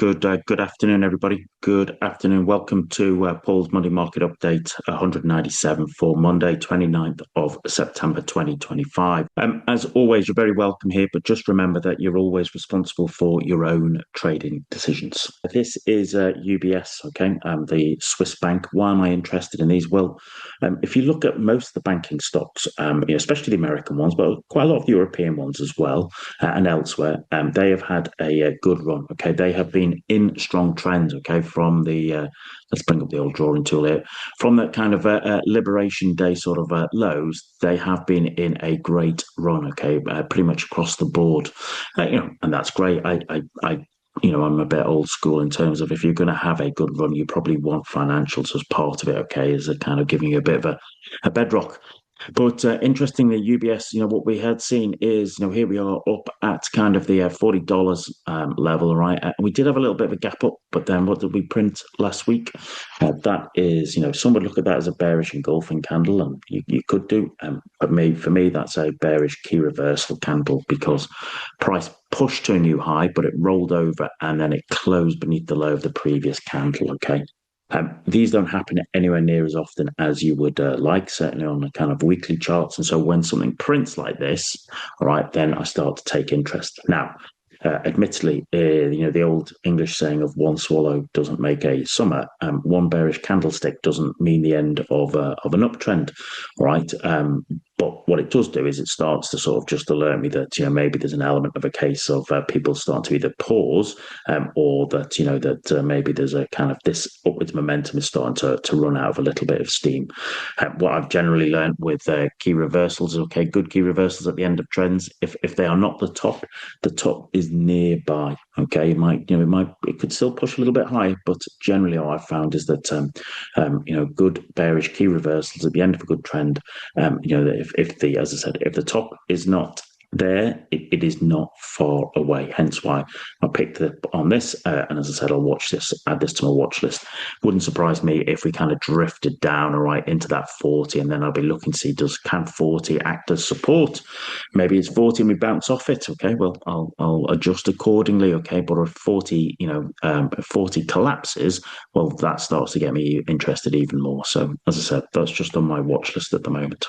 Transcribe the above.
Good afternoon, everybody. Good afternoon. Welcome to Paul's Monday Market Update 197 for Monday, 29th of September 2025. As always, you're very welcome here, but just remember that you're always responsible for your own trading decisions. This is UBS, okay, the Swiss bank. Why am I interested in these? Well, if you look at most of the banking stocks, especially the American ones, but quite a lot of the European ones as well, and elsewhere, they have had a good run. Okay, they have been in strong trends. Okay, from the let's bring up the old drawing tool here. From that kind of Liberation Day sort of lows, they have been in a great run. Okay, pretty much across the board. And that's great. I'm a bit old school in terms of if you're going to have a good run, you probably want financials as part of it. Okay, as a kind of giving you a bit of a bedrock. But interestingly, UBS, what we had seen is, here we are up at kind of the $40 level, right? We did have a little bit of a gap up, but then what did we print last week? That is, some would look at that as a bearish engulfing candle, and you could do. But for me, that's a bearish key reversal candle because price pushed to a new high, but it rolled over and then it closed beneath the low of the previous candle. Okay. These don't happen anywhere near as often as you would like, certainly on the kind of weekly charts. And so when something prints like this, all right, then I start to take interest. Now, admittedly, the old English saying of one swallow doesn't make a summer. One bearish candlestick doesn't mean the end of an uptrend, all right? But what it does do is it starts to sort of just alert me that maybe there's an element of a case of people starting to either pause or that maybe there's a kind of this upwards momentum is starting to run out of a little bit of steam. What I've generally learned with key reversals is good key reversals at the end of trends. If they are not the top is nearby. Okay, it could still push a little bit high, but generally what I've found is that good bearish key reversals at the end of a good trend. If the top is not there, it is not far away. Hence why I picked it on this. And as I said, I'll watch this, add this to my watch list. Wouldn't surprise me if we kind of drifted down, all right, into that 40. And then I'll be looking to see, can 40 act as support? Maybe it's 40 and we bounce off it. Okay, well, I'll adjust accordingly. Okay, but if 40, 40 collapses, well, that starts to get me interested even more. So as I said, that's just on my watch list at the moment.